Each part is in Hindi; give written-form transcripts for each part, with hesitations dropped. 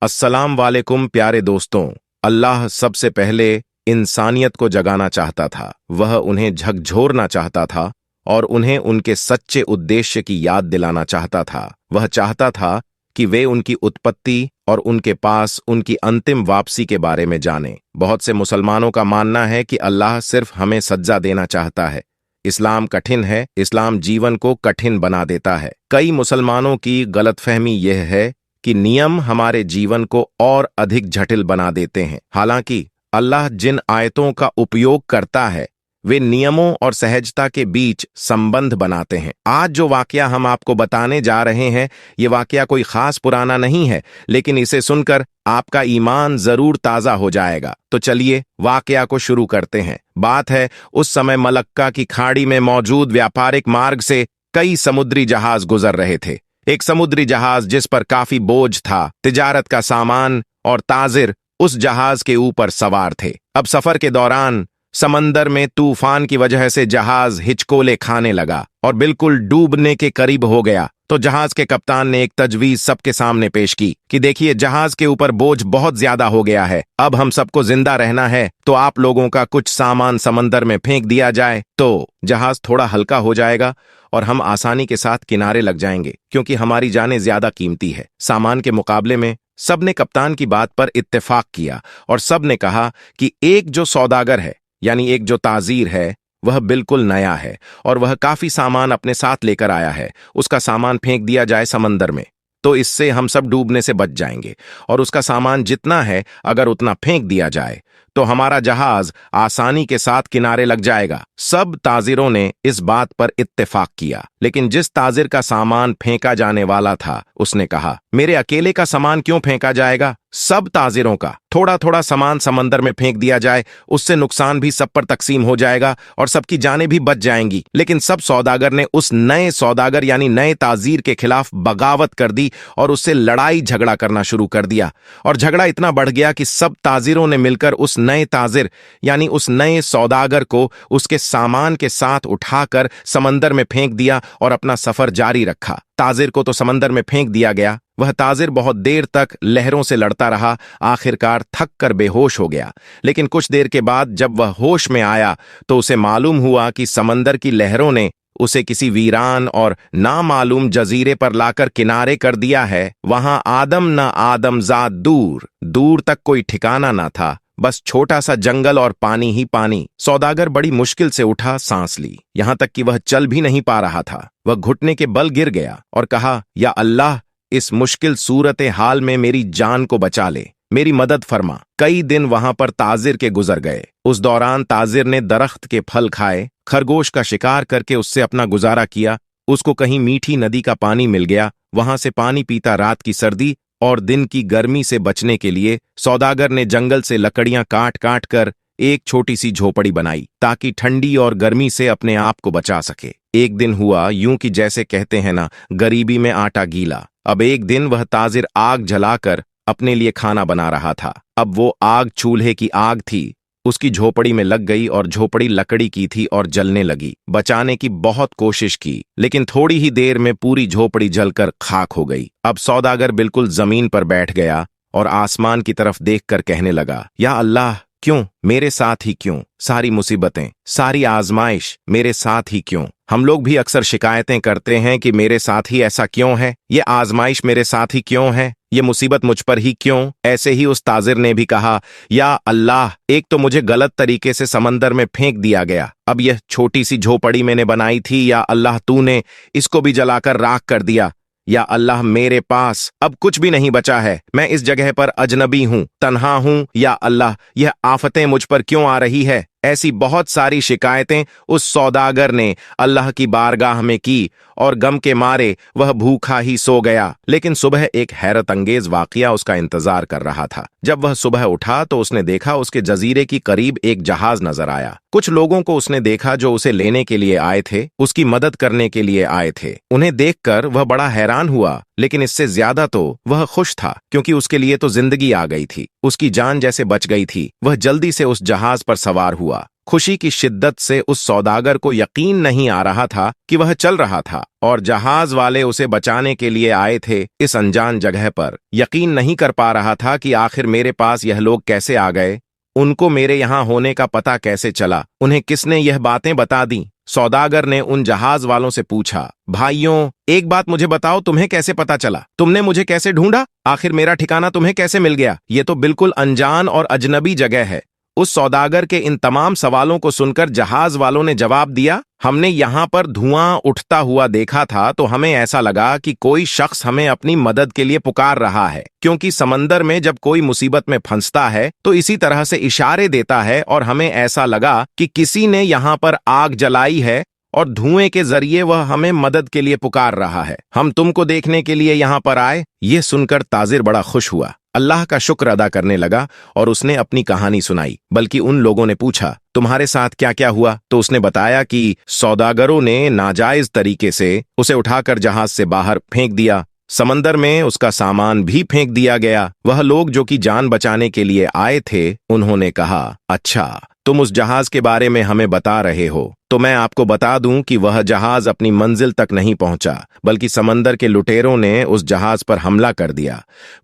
अस्सलाम वालेकुम प्यारे दोस्तों। अल्लाह सबसे पहले इंसानियत को जगाना चाहता था। वह उन्हें झकझोरना चाहता था और उन्हें उनके सच्चे उद्देश्य की याद दिलाना चाहता था। वह चाहता था कि वे उनकी उत्पत्ति और उनके पास उनकी अंतिम वापसी के बारे में जानें। बहुत से मुसलमानों का मानना है कि अल्लाह सिर्फ हमें सज्जा देना चाहता है। इस्लाम कठिन है, इस्लाम जीवन को कठिन बना देता है। कई मुसलमानों की गलतफहमी यह है कि नियम हमारे जीवन को और अधिक जटिल बना देते हैं। हालांकि अल्लाह जिन आयतों का उपयोग करता है वे नियमों और सहजता के बीच संबंध बनाते हैं। आज जो वाकया हम आपको बताने जा रहे हैं, ये वाकया कोई खास पुराना नहीं है, लेकिन इसे सुनकर आपका ईमान जरूर ताजा हो जाएगा। तो चलिए वाकया को शुरू करते हैं। बात है उस समय मलक्का की खाड़ी में मौजूद व्यापारिक मार्ग से कई समुद्री जहाज गुजर रहे थे। एक समुद्री जहाज जिस पर काफी बोझ था, तिजारत का सामान और ताजिर उस जहाज के ऊपर सवार थे। अब सफर के दौरान समंदर में तूफान की वजह से जहाज हिचकोले खाने लगा और बिल्कुल डूबने के करीब हो गया। तो जहाज के कप्तान ने एक तजवीज सबके सामने पेश की कि देखिए, जहाज के ऊपर बोझ बहुत ज्यादा हो गया है। अब हम सबको जिंदा रहना है तो आप लोगों का कुछ सामान समंदर में फेंक दिया जाए तो जहाज थोड़ा हल्का हो जाएगा और हम आसानी के साथ किनारे लग जाएंगे, क्योंकि हमारी जानें ज्यादा कीमती है। सामान के मुकाबले में सबने कप्तान की बात पर इत्तेफाक किया और सबने कहा कि एक जो सौदागर है, यानी एक जो ताजीर है, वह बिल्कुल नया है और वह काफी सामान अपने साथ लेकर आया है। उसका सामान फेंक दिया जाए समंदर में तो इससे हम सब डूबने से बच जाएंगे, और उसका सामान जितना है अगर उतना फेंक दिया जाए तो हमारा जहाज आसानी के साथ किनारे लग जाएगा। सब ताजिरों ने इस बात पर इत्तेफाक किया, लेकिन जिस ताजिर का सामान फेंका जाने वाला था उसने कहा, मेरे अकेले का सामान क्यों फेंका जाएगा? सब ताजिरों का थोड़ा थोड़ा सामान समंदर में फेंक दिया जाए, उससे नुकसान भी सब पर तकसीम हो जाएगा और सबकी जानें भी बच जाएंगी। लेकिन सब सौदागर ने उस नए सौदागर यानी नए ताजीर के खिलाफ बगावत कर दी और उससे लड़ाई झगड़ा करना शुरू कर दिया। और झगड़ा इतना बढ़ गया कि सब ताजिरों ने मिलकर उस नए ताजिर यानी उस नए सौदागर को उसके सामान के साथ उठाकर समंदर में फेंक दिया और अपना सफर जारी रखा। ताजिर को तो समंदर में फेंक दिया गया। वह ताजिर बहुत देर तक लहरों से लड़ता रहा, आखिरकार थक कर बेहोश हो गया। लेकिन कुछ देर के बाद जब वह होश में आया तो उसे मालूम हुआ कि समंदर की लहरों ने उसे किसी वीरान और नामालूम जजीरे पर लाकर किनारे कर दिया है। वहां आदम न आदमजाद दूर दूर तक कोई ठिकाना ना था, बस छोटा सा जंगल और पानी ही पानी। सौदागर बड़ी मुश्किल से उठा, सांस ली, यहां तक कि वह चल भी नहीं पा रहा था। वह घुटने के बल गिर गया और कहा, या अल्लाह, इस मुश्किल सूरत हाल में मेरी जान को बचा ले, मेरी मदद फरमा। कई दिन वहां पर ताजिर के गुजर गए। उस दौरान ताजिर ने दरख्त के फल खाए, खरगोश का शिकार करके उससे अपना गुजारा किया। उसको कहीं मीठी नदी का पानी मिल गया, वहां से पानी पीता रात की सर्दी और दिन की गर्मी से बचने के लिए सौदागर ने जंगल से लकड़ियां काट काट कर एक छोटी सी झोपड़ी बनाई ताकि ठंडी और गर्मी से अपने आप को बचा सके। एक दिन हुआ यूं कि जैसे कहते हैं ना, गरीबी में आटा गीला। अब एक दिन वह ताजिर आग जलाकर अपने लिए खाना बना रहा था। अब वो आग चूल्हे की आग थी, उसकी झोपड़ी में लग गई और झोपड़ी लकड़ी की थी और जलने लगी। बचाने की बहुत कोशिश की, लेकिन थोड़ी ही देर में पूरी झोपड़ी जलकर खाक हो गई। अब सौदागर बिल्कुल जमीन पर बैठ गया और आसमान की तरफ देखकर कहने लगा, या अल्लाह, क्यों मेरे साथ ही क्यों? सारी मुसीबतें, सारी आजमाइश मेरे साथ ही क्यों? हम लोग भी अक्सर शिकायतें करते हैं कि मेरे साथ ही ऐसा क्यों है, ये आजमाइश मेरे साथ ही क्यों है, ये मुसीबत मुझ पर ही क्यों? ऐसे ही उस ताजिर ने भी कहा, या अल्लाह, एक तो मुझे गलत तरीके से समंदर में फेंक दिया गया, अब यह छोटी सी झोपड़ी मैंने बनाई थी, या अल्लाह तूने इसको भी जलाकर राख कर दिया। या अल्लाह, मेरे पास अब कुछ भी नहीं बचा है, मैं इस जगह पर अजनबी हूं, तन्हा हूं। या अल्लाह, यह आफतें मुझ पर क्यों आ रही है? ऐसी बहुत सारी शिकायतें उस सौदागर ने अल्लाह की बारगाह में की और गम के मारे वह भूखा ही सो गया। लेकिन सुबह एक हैरत अंगेज वाकया उसका इंतजार कर रहा था। जब वह सुबह उठा तो उसने देखा उसके जजीरे की करीब एक जहाज नजर आया। कुछ लोगों को उसने देखा जो उसे लेने के लिए आए थे, उसकी मदद करने के लिए आए थे। उन्हें देखकर वह बड़ा हैरान हुआ, लेकिन इससे ज्यादा तो वह खुश था, क्योंकि उसके लिए तो जिंदगी आ गई थी, उसकी जान जैसे बच गई थी। वह जल्दी से उस जहाज पर सवार हुआ खुशी की शिद्दत से उस सौदागर को यकीन नहीं आ रहा था कि वह चल रहा था और जहाज वाले उसे बचाने के लिए आए थे इस अनजान जगह पर। यकीन नहीं कर पा रहा था कि आखिर मेरे पास यह लोग कैसे आ गए, उनको मेरे यहाँ होने का पता कैसे चला, उन्हें किसने यह बातें बता दी। सौदागर ने उन जहाज वालों से पूछा, भाइयों एक बात मुझे बताओ, तुम्हें कैसे पता चला, तुमने मुझे कैसे ढूंढा, आखिर मेरा ठिकाना तुम्हें कैसे मिल गया, ये तो बिल्कुल अनजान और अजनबी जगह है। उस सौदागर के इन तमाम सवालों को सुनकर जहाज वालों ने जवाब दिया, हमने यहाँ पर धुआं उठता हुआ देखा था तो हमें ऐसा लगा कि कोई शख्स हमें अपनी मदद के लिए पुकार रहा है, क्योंकि समंदर में जब कोई मुसीबत में फंसता है तो इसी तरह से इशारे देता है और हमें ऐसा लगा कि किसी ने यहाँ पर आग जलाई है और धुएं के जरिए वह हमें मदद के लिए पुकार रहा है। हम तुमको देखने के लिए यहाँ पर आए। यह सुनकर ताजिर बड़ा खुश हुआ, अल्लाह का शुक्र अदा करने लगा और उसने अपनी कहानी सुनाई। बल्कि उन लोगों ने पूछा, तुम्हारे साथ क्या क्या हुआ? तो उसने बताया कि सौदागरों ने नाजायज तरीके से उसे उठाकर जहाज से बाहर फेंक दिया, समंदर में उसका सामान भी फेंक दिया गया। वह लोग जो कि जान बचाने के लिए आए थे, उन्होंने कहा, अच्छा तुम उस जहाज के बारे में हमें बता रहे हो, तो मैं आपको बता दूं कि वह जहाज अपनी मंजिल तक नहीं पहुंचा, बल्कि समंदर के लुटेरों ने उस जहाज पर हमला कर दिया,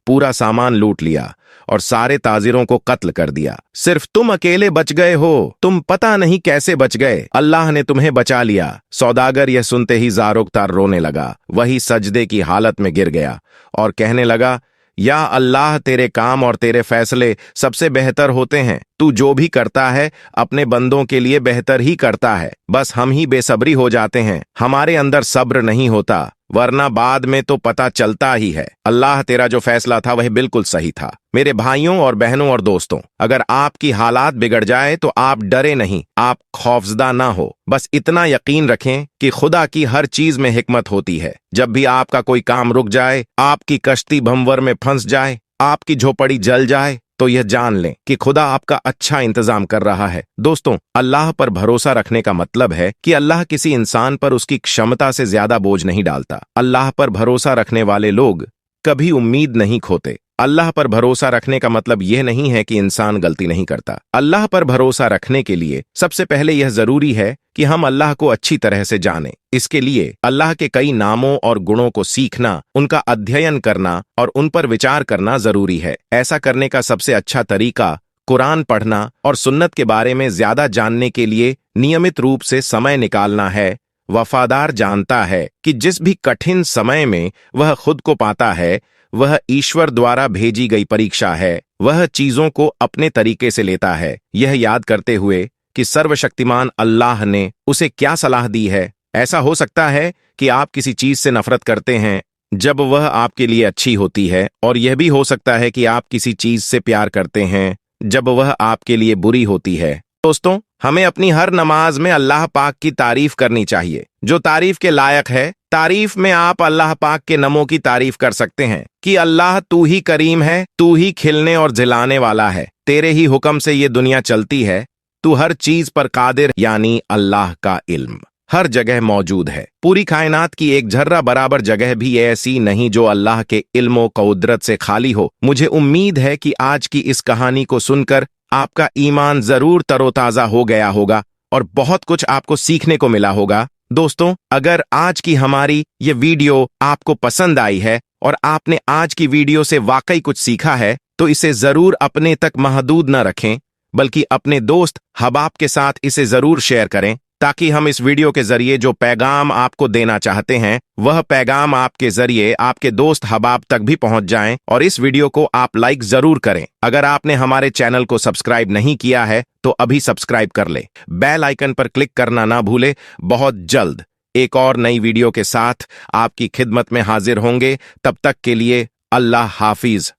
पूरा सामान लूट लिया और सारे ताजिरों को कत्ल कर दिया। सिर्फ तुम अकेले बच गए हो, तुम पता नहीं कैसे बच गए, अल्लाह ने तुम्हें बचा लिया। सौदागर यह सुनते ही ज़ारोक्तार रोने लगा, वही सजदे की हालत में गिर गया और कहने लगा, या अल्लाह तेरे काम और तेरे फैसले सबसे बेहतर होते हैं, तू जो भी करता है अपने बंदों के लिए बेहतर ही करता है। बस हम ही बेसब्री हो जाते हैं, हमारे अंदर सब्र नहीं होता, वरना बाद में तो पता चलता ही है। अल्लाह तेरा जो फैसला था वह बिल्कुल सही था। मेरे भाइयों और बहनों और दोस्तों, अगर आपकी हालात बिगड़ जाए तो आप डरे नहीं, आप खौफजदा ना हो, बस इतना यकीन रखें कि खुदा की हर चीज में हिकमत होती है। जब भी आपका कोई काम रुक जाए, आपकी कश्ती भंवर में फंस जाए, आपकी झोपड़ी जल जाए, तो यह जान लें कि खुदा आपका अच्छा इंतजाम कर रहा है। दोस्तों, अल्लाह पर भरोसा रखने का मतलब है कि अल्लाह किसी इंसान पर उसकी क्षमता से ज्यादा बोझ नहीं डालता। अल्लाह पर भरोसा रखने वाले लोग कभी उम्मीद नहीं खोते। अल्लाह पर भरोसा रखने का मतलब यह नहीं है कि इंसान गलती नहीं करता। अल्लाह पर भरोसा रखने के लिए सबसे पहले यह जरूरी है कि हम अल्लाह को अच्छी तरह से जानें। इसके लिए अल्लाह के कई नामों और गुणों को सीखना, उनका अध्ययन करना और उन पर विचार करना जरूरी है। ऐसा करने का सबसे अच्छा तरीका कुरान पढ़ना और सुन्नत के बारे में ज्यादा जानने के लिए नियमित रूप से समय निकालना है। वफादार जानता है कि जिस भी कठिन समय में वह खुद को पाता है, वह ईश्वर द्वारा भेजी गई परीक्षा है। वह चीजों को अपने तरीके से लेता है, यह याद करते हुए कि सर्वशक्तिमान अल्लाह ने उसे क्या सलाह दी है। ऐसा हो सकता है कि आप किसी चीज से नफरत करते हैं जब वह आपके लिए अच्छी होती है, और यह भी हो सकता है कि आप किसी चीज से प्यार करते हैं जब वह आपके लिए बुरी होती है। दोस्तों, हमें अपनी हर नमाज में अल्लाह पाक की तारीफ करनी चाहिए जो तारीफ के लायक है। तारीफ में आप अल्लाह पाक के नमों की तारीफ कर सकते हैं कि अल्लाह तू ही करीम है, तू ही खिलने और झिलाने वाला है, तेरे ही हुक्म से ये दुनिया चलती है, तू हर चीज पर कादिर, यानी अल्लाह का इल्म हर जगह मौजूद है। पूरी कायनात की एक झर्रा बराबर जगह भी ऐसी नहीं जो अल्लाह के इल्म व कुदरत से खाली हो। मुझे उम्मीद है कि आज की इस कहानी को सुनकर आपका ईमान जरूर तरोताजा हो गया होगा और बहुत कुछ आपको सीखने को मिला होगा। दोस्तों, अगर आज की हमारी ये वीडियो आपको पसंद आई है और आपने आज की वीडियो से वाकई कुछ सीखा है, तो इसे जरूर अपने तक महदूद न रखें, बल्कि अपने दोस्त हबाब के साथ इसे जरूर शेयर करें, ताकि हम इस वीडियो के जरिए जो पैगाम आपको देना चाहते हैं वह पैगाम आपके जरिए आपके दोस्त हबाब तक भी पहुंच जाएं। और इस वीडियो को आप लाइक जरूर करें। अगर आपने हमारे चैनल को सब्सक्राइब नहीं किया है तो अभी सब्सक्राइब कर ले, बेल आइकन पर क्लिक करना ना भूले। बहुत जल्द एक और नई वीडियो के साथ आपकी खिदमत में हाजिर होंगे। तब तक के लिए अल्लाह हाफिज।